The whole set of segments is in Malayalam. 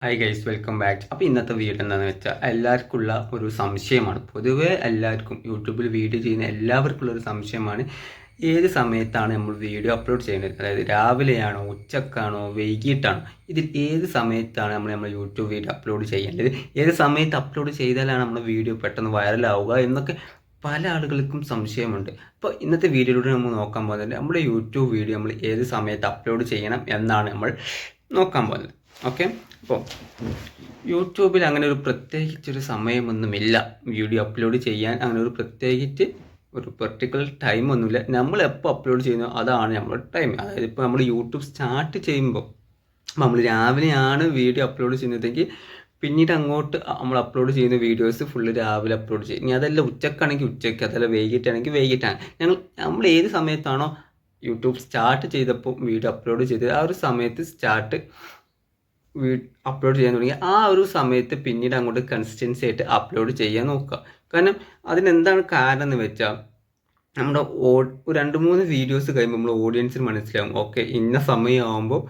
Hi guys, welcome back. അപ്പോൾ ഇന്നത്തെ വീഡിയോ എന്താണെന്ന് വെച്ചാൽ എല്ലാവർക്കുള്ള ഒരു സംശയമാണ്. പൊതുവേ എല്ലാവർക്കും യൂട്യൂബിൽ വീഡിയോ ചെയ്യുന്ന എല്ലാവർക്കുള്ള ഒരു സംശയമാണ്, ഏത് സമയത്താണ് നമ്മൾ വീഡിയോ അപ്ലോഡ് ചെയ്യുന്നത്. അതായത് രാവിലെയാണോ, ഉച്ചക്കാണോ, വൈകിട്ടാണോ, ഇതിൽ ഏത് സമയത്താണ് നമ്മൾ യൂട്യൂബ് വീഡിയോ അപ്ലോഡ് ചെയ്യേണ്ടത്, ഏത് സമയത്ത് അപ്ലോഡ് ചെയ്താലാണ് നമ്മുടെ വീഡിയോ പെട്ടെന്ന് വൈറലാവുക എന്നൊക്കെ പല ആളുകൾക്കും സംശയമുണ്ട്. അപ്പോൾ ഇന്നത്തെ വീഡിയോയിലൂടെ നമ്മൾ നോക്കാൻ പോകുന്നത് നമ്മുടെ യൂട്യൂബ് വീഡിയോ നമ്മൾ ഏത് സമയത്ത് അപ്ലോഡ് ചെയ്യണം എന്നാണ് നമ്മൾ നോക്കാൻ പോകുന്നത്. ഓക്കെ, അപ്പോൾ യൂട്യൂബിൽ അങ്ങനെ ഒരു പ്രത്യേകിച്ചൊരു സമയമൊന്നുമില്ല വീഡിയോ അപ്ലോഡ് ചെയ്യാൻ. അങ്ങനെ ഒരു പ്രത്യേകിച്ച് ഒരു പെർട്ടിക്കുലർ ടൈമൊന്നുമില്ല. നമ്മൾ എപ്പോൾ അപ്ലോഡ് ചെയ്യുന്നോ അതാണ് നമ്മുടെ ടൈം. അതായത് ഇപ്പോൾ നമ്മൾ യൂട്യൂബ് സ്റ്റാർട്ട് ചെയ്യുമ്പോൾ നമ്മൾ രാവിലെയാണ് വീഡിയോ അപ്ലോഡ് ചെയ്യുന്നതെങ്കിൽ പിന്നീട് അങ്ങോട്ട് നമ്മൾ അപ്ലോഡ് ചെയ്യുന്ന വീഡിയോസ് ഫുള്ള് രാവിലെ അപ്ലോഡ് ചെയ്യും. ഇനി അതല്ല ഉച്ചക്കാണെങ്കിൽ ഉച്ചയ്ക്ക്, അതല്ല വൈകിട്ടാണെങ്കിൽ വൈകിട്ടാണ്. നമ്മൾ ഏത് സമയത്താണോ യൂട്യൂബ് സ്റ്റാർട്ട് ചെയ്തപ്പോൾ വീഡിയോ അപ്ലോഡ് ചെയ്തത്, ആ ഒരു സമയത്ത് അപ്ലോഡ് ചെയ്യാൻ തുടങ്ങി. ആ ഒരു സമയത്ത് പിന്നീട് അങ്ങോട്ട് കൺസിസ്റ്റൻസി ആയിട്ട് അപ്ലോഡ് ചെയ്യാൻ നോക്കുക. കാരണം അതിനെന്താണ് കാരണം എന്ന് വെച്ചാൽ, നമ്മുടെ ഒരു 2-3 വീഡിയോസ് കഴിയുമ്പോൾ നമ്മൾ ഓഡിയൻസിന് മനസ്സിലാവും, ഓക്കെ ഇന്ന സമയമാകുമ്പോൾ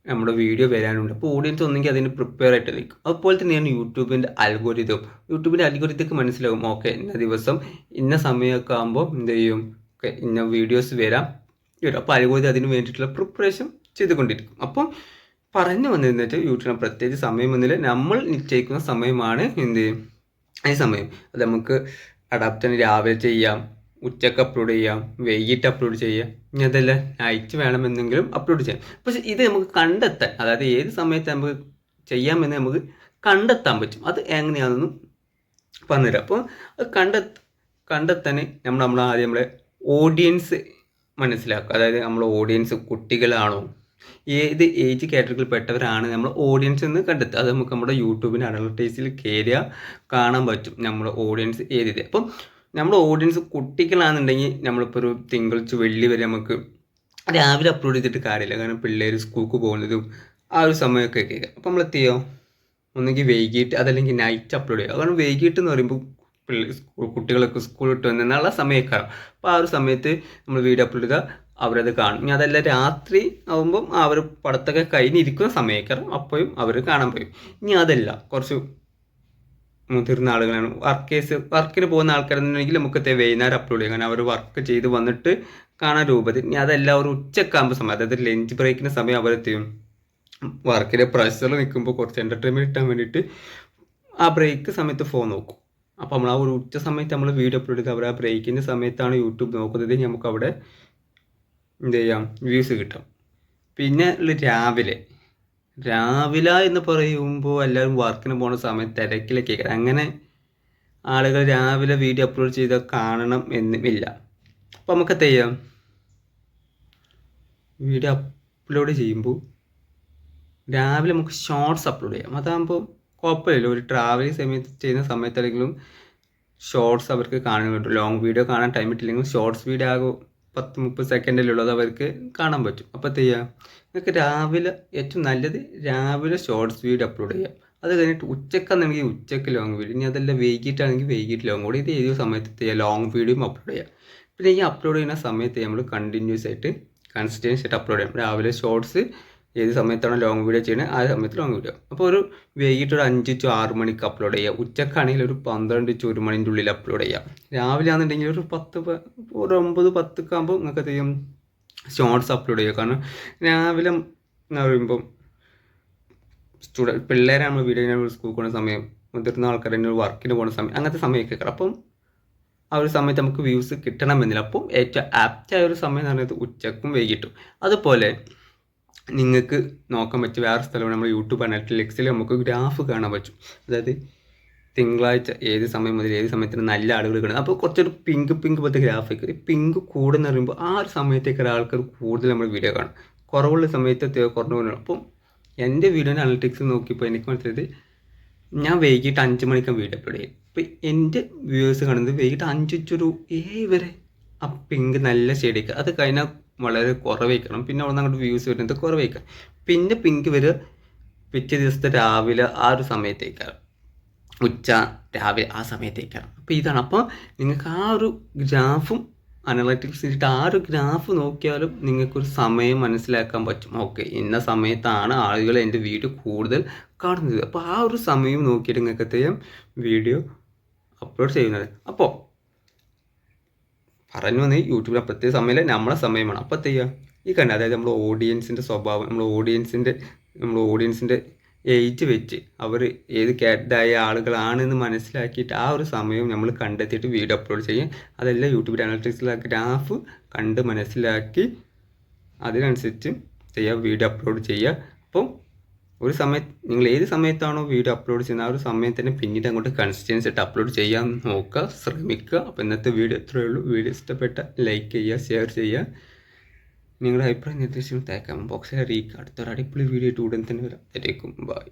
നമ്മുടെ വീഡിയോ വരാനുണ്ട്. അപ്പോൾ ഓഡിയൻസ് ഒന്നെങ്കിൽ അതിന് പ്രിപ്പയർ ആയിട്ട് നിൽക്കും. അതുപോലെ തന്നെയാണ് യൂട്യൂബിൻ്റെ അൽഗോരിതമൊക്കെ മനസ്സിലാവും, ഓക്കെ ഇന്ന ദിവസം ഇന്ന സമയമൊക്കെ ആകുമ്പോൾ എന്ത് ചെയ്യും, ഓക്കെ ഇന്ന വീഡിയോസ് വരും. അപ്പോൾ അൽഗോരിതം അതിന് വേണ്ടിയിട്ടുള്ള പ്രിപ്പറേഷൻ ചെയ്തുകൊണ്ടിരിക്കും. അപ്പം പറഞ്ഞു വന്നിരുന്നിട്ട് യൂട്യൂബിന് പ്രത്യേകിച്ച് സമയമൊന്നുമില്ല. നമ്മൾ നിശ്ചയിക്കുന്ന സമയമാണ് ഈ സമയം. അത് നമുക്ക് അഡാപ്റ്റ് രാവിലെ ചെയ്യാം, ഉച്ചക്ക് അപ്ലോഡ് ചെയ്യാം, വൈകിട്ട് അപ്ലോഡ് ചെയ്യാം, ഇനി അതല്ല നൈറ്റ് വേണമെന്നെങ്കിലും അപ്ലോഡ് ചെയ്യാം. പക്ഷെ ഇത് നമുക്ക് കണ്ടെത്താൻ, അതായത് ഏത് സമയത്ത് നമുക്ക് ചെയ്യാമെന്ന് നമുക്ക് കണ്ടെത്താൻ പറ്റും. അത് എങ്ങനെയാണെന്നും പറഞ്ഞുതരാം. അപ്പോൾ അത് കണ്ടെത്താൻ നമ്മൾ ആദ്യം നമ്മളെ ഓഡിയൻസ് മനസ്സിലാക്കുക. അതായത് നമ്മൾ ഓഡിയൻസ് കുട്ടികളാണോ, ഏത് ഏജ് കാറ്റഗറിയിൽ പെട്ടവരാണ് നമ്മൾ ഓഡിയൻസ് എന്ന് കണ്ടെത്തുക. അത് നമുക്ക് നമ്മുടെ യൂട്യൂബിൻ്റെ അഡ്വർടൈസിൽ കയറിയാൽ കാണാൻ പറ്റും നമ്മുടെ ഓഡിയൻസ് ഏത്. അപ്പം നമ്മുടെ ഓഡിയൻസ് കുട്ടികളാണെന്നുണ്ടെങ്കിൽ നമ്മളിപ്പോൾ ഒരു തിങ്കൾ ടു വെള്ളി വരെ നമുക്ക് രാവിലെ അപ്ലോഡ് ചെയ്തിട്ട് കാര്യമില്ല. കാരണം പിള്ളേർ സ്കൂൾക്ക് പോകുന്നതും ആ ഒരു സമയമൊക്കെ കേൾക്കുക. അപ്പോൾ നമ്മൾ എത്തിയോ ഒന്നെങ്കിൽ വൈകിട്ട് അതല്ലെങ്കിൽ നൈറ്റ് അപ്ലോഡ് ചെയ്യുക. കാരണം വൈകിട്ട് എന്ന് പറയുമ്പോൾ കുട്ടികളൊക്കെ സ്കൂൾ വിട്ട് വന്നുള്ള സമയമൊക്കെ. അപ്പോൾ ആ ഒരു സമയത്ത് നമ്മൾ വീഡിയോ അപ്ലോഡ് ചെയ്താൽ അവരത് കാണും. ഇനി അതല്ല രാത്രി ആകുമ്പം അവർ പടത്തൊക്കെ കഴിഞ്ഞിരിക്കുന്ന സമയക്കാരും അപ്പോഴും അവർ കാണാൻ പോയി. ഇനി അതല്ല കുറച്ച് മുതിർന്ന ആളുകളാണ്, വർക്കിന് പോകുന്ന ആൾക്കാരെന്നുണ്ടെങ്കിൽ നമുക്ക് വൈകുന്നേരം അപ്ലോഡ് ചെയ്യാം. കാരണം അവർ വർക്ക് ചെയ്ത് വന്നിട്ട് കാണാൻ രൂപത്തിൽ. ഇനി അതല്ല ഒരു ഉച്ചക്കാകുമ്പോൾ സമയം, അതായത് ലഞ്ച് ബ്രേക്കിന് സമയം അവരെത്തിയും വർക്കിലെ പ്രഷറിൽ നിൽക്കുമ്പോൾ കുറച്ച് എൻ്റർടൈൻമെൻറ്റ് കിട്ടാൻ വേണ്ടിയിട്ട് ആ ബ്രേക്ക് സമയത്ത് ഫോൺ നോക്കും. അപ്പോൾ നമ്മൾ ആ ഒരു ഉച്ച സമയത്ത് നമ്മൾ വീഡിയോ അപ്ലോഡ് ചെയ്ത് അവർ ആ ബ്രേക്കിൻ്റെ സമയത്താണ് യൂട്യൂബ് നോക്കുന്നത്. നമുക്ക് അവിടെ എന്ത് ചെയ്യാം, വ്യൂസ് കിട്ടും. പിന്നെ രാവിലെ എന്ന് പറയുമ്പോൾ എല്ലാവരും വർക്കിന് പോകുന്ന സമയത്ത് തിരക്കിലൊക്കെ കേൾക്കാം. അങ്ങനെ ആളുകൾ രാവിലെ വീഡിയോ അപ്ലോഡ് ചെയ്താൽ കാണണം എന്നുമില്ല. അപ്പോൾ നമുക്ക് എന്ത് ചെയ്യാം, വീഡിയോ അപ്ലോഡ് ചെയ്യുമ്പോൾ രാവിലെ നമുക്ക് ഷോർട്സ് അപ്ലോഡ് ചെയ്യാം. അതാകുമ്പോൾ കുഴപ്പമില്ല. ഒരു ട്രാവലിംഗ് സമയത്ത് ചെയ്യുന്ന സമയത്താണെങ്കിലും ഷോർട്സ് അവർക്ക് കാണാൻ പറ്റും. ലോങ് വീഡിയോ കാണാൻ ടൈം കിട്ടില്ലെങ്കിൽ ഷോർട്സ് വീഡിയോ ആകും 10-30 സെക്കൻഡിലുള്ളത് അവർക്ക് കാണാൻ പറ്റും. അപ്പോൾ എന്ത് ചെയ്യുക, നിങ്ങൾക്ക് രാവിലെ ഏറ്റവും നല്ലത് രാവിലെ ഷോർട്സ് വീഡിയോ അപ്ലോഡ് ചെയ്യാം. അത് കഴിഞ്ഞിട്ട് ഉച്ചക്കാണെങ്കിൽ ഉച്ചക്ക് ലോങ് വീഡിയോ, ഇനി അതല്ല വൈകിട്ടാണെങ്കിൽ വൈകിട്ട് ലോങ് വീഡിയോ. ഇത് ഏത് സമയത്ത് ചെയ്യാം, ലോങ് വീഡിയോയും അപ്ലോഡ് ചെയ്യാം. പിന്നെ ഈ അപ്ലോഡ് ചെയ്യുന്ന സമയത്ത് നമ്മൾ കണ്ടിന്യൂസ് ആയിട്ട് കൺസിസ്റ്റൻസ് ആയിട്ട് അപ്ലോഡ് ചെയ്യാം. രാവിലെ ഷോർട്സ്, ഏത് സമയത്താണോ ലോങ് വീഡിയോ ചെയ്യുന്നത് ആ സമയത്ത് ലോങ് വീഡിയോ. അപ്പോൾ ഒരു വൈകിട്ട് ഒരു 5 to 6 മണിക്ക് അപ്ലോഡ് ചെയ്യാം. ഉച്ചക്കാണെങ്കിൽ ഒരു 12 to 1 മണിൻ്റെ ഉള്ളിൽ അപ്ലോഡ് ചെയ്യാം. രാവിലെ ആണെന്നുണ്ടെങ്കിൽ ഒരു 9-10 ആകുമ്പോൾ നിങ്ങൾക്ക് എന്ത് ഷോർട്സ് അപ്ലോഡ് ചെയ്യുക. കാരണം രാവിലെ എന്ന് പറയുമ്പം പിള്ളേരാണ് വീഡിയോ സ്കൂളിൽ പോകുന്ന സമയം, മുതിർന്ന ആൾക്കാർ തന്നെ വർക്കിന് പോകുന്ന സമയം, അങ്ങനത്തെ സമയമൊക്കെ കേൾക്കാം. അപ്പം ആ ഒരു സമയത്ത് നമുക്ക് വ്യൂസ് കിട്ടണമെന്നില്ല. അപ്പം ഏറ്റവും ആപ്റ്റായ ഒരു സമയം എന്ന് പറയുന്നത് ഉച്ചക്കും വൈകിട്ടും. അതുപോലെ നിങ്ങൾക്ക് നോക്കാൻ പറ്റിയ വേറെ സ്ഥലമാണ് നമ്മുടെ യൂട്യൂബ് അനലിറ്റിക്സിൽ നമുക്ക് ഗ്രാഫ് കാണാൻ പറ്റും. അതായത് തിങ്കളാഴ്ച ഏത് സമയം മുതൽ ഏത് സമയത്തിന് നല്ല ആളുകൾ കിട്ടുന്നത്. അപ്പോൾ കുറച്ചൊരു പിങ്ക് പോലത്തെ ഗ്രാഫിക്ക്, പിങ്ക് കൂടുന്ന പറയുമ്പോൾ ആ ഒരു സമയത്തേക്ക് ആൾക്കാർ കൂടുതൽ നമ്മൾ വീഡിയോ കാണും. കുറവുള്ള സമയത്ത് കുറഞ്ഞു കൊണ്ടാണ്. അപ്പം എൻ്റെ വീഡിയോൻ്റെ അനലിറ്റിക്സ് നോക്കിയപ്പോൾ എനിക്ക് മനസ്സിലായത്, ഞാൻ വൈകിട്ട് 5 മണിക്കാണ് വീഡിയോ അപ്ലോഡ് ചെയ്യും. അപ്പോൾ എൻ്റെ വ്യൂവേഴ്സ് കാണുന്നത് വൈകിട്ട് 5 to 7 വരെ ആ പിങ്ക് നല്ല ഷെയ്ഡേക്ക്. അത് കഴിഞ്ഞാൽ വളരെ കുറവേക്കണം. പിന്നെ അവിടെ നിന്ന് അങ്ങോട്ട് വ്യൂസ് വരുന്നത് കുറവേക്കാം. പിന്നെ പിങ്ക് വരിക പിറ്റേ ദിവസത്തെ രാവിലെ ആ ഒരു സമയത്തേക്കാണ്, രാവിലെ ആ സമയത്തേക്കാണ്. അപ്പോൾ ഇതാണ്. അപ്പോൾ നിങ്ങൾക്ക് ആ ഒരു ഗ്രാഫും അനലറ്റിക്സ് ചെയ്തിട്ട് ആ ഒരു ഗ്രാഫ് നോക്കിയാലും നിങ്ങൾക്കൊരു സമയം മനസ്സിലാക്കാൻ പറ്റും. ഓക്കെ, ഇന്ന സമയത്താണ് ആളുകൾ എൻ്റെ വീഡിയോ കൂടുതൽ കാണുന്നത്. അപ്പോൾ ആ ഒരു സമയം നോക്കിയിട്ട് നിങ്ങൾക്ക് ചെയ്യാം വീഡിയോ അപ്ലോഡ് ചെയ്യുന്നത്. അപ്പോൾ പറഞ്ഞു വന്ന് യൂട്യൂബിൽ പ്രത്യേക സമയമില്ല, നമ്മളെ സമയമാണ്. അപ്പോൾ ചെയ്യുക ഈ കണ്ട, അതായത് നമ്മുടെ ഓഡിയൻസിൻ്റെ സ്വഭാവം, നമ്മുടെ ഓഡിയൻസിൻ്റെ ഏജ് വെച്ച് അവർ ഏത് കാറ്റഗറി ആളുകളാണെന്ന് മനസ്സിലാക്കിയിട്ട് ആ ഒരു സമയം നമ്മൾ കണ്ടെത്തിയിട്ട് വീഡിയോ അപ്ലോഡ് ചെയ്യും. അതെല്ലാം യൂട്യൂബിൽ അനലിറ്റിക്സിലെ ഗ്രാഫ് കണ്ട് മനസ്സിലാക്കി അതിനനുസരിച്ച് ചെയ്യുക, വീഡിയോ അപ്ലോഡ് ചെയ്യുക. അപ്പം ഒരു സമയത്ത് നിങ്ങൾ ഏത് സമയത്താണോ വീഡിയോ അപ്ലോഡ് ചെയ്യുന്നത് ആ ഒരു സമയം തന്നെ പിന്നീട് അങ്ങോട്ട് കൺസിസ്റ്റൻസി ആയിട്ട് അപ്ലോഡ് ചെയ്യാൻ നോക്കുക, ശ്രമിക്കുക. അപ്പോൾ ഇന്നത്തെ വീഡിയോ ഇത്രയേ ഉള്ളൂ. വീഡിയോ ഇഷ്ടപ്പെട്ട ലൈക്ക് ചെയ്യുക, ഷെയർ ചെയ്യുക. നിങ്ങളുടെ അഭിപ്രായം നിർദ്ദേശങ്ങൾ കമന്റ് ബോക്സിൽ അറിയിക്കുക. അടുത്തൊരു അടിപൊളി വീഡിയോ ആയിട്ട് ഉടൻ തന്നെ വരാം. ബൈ.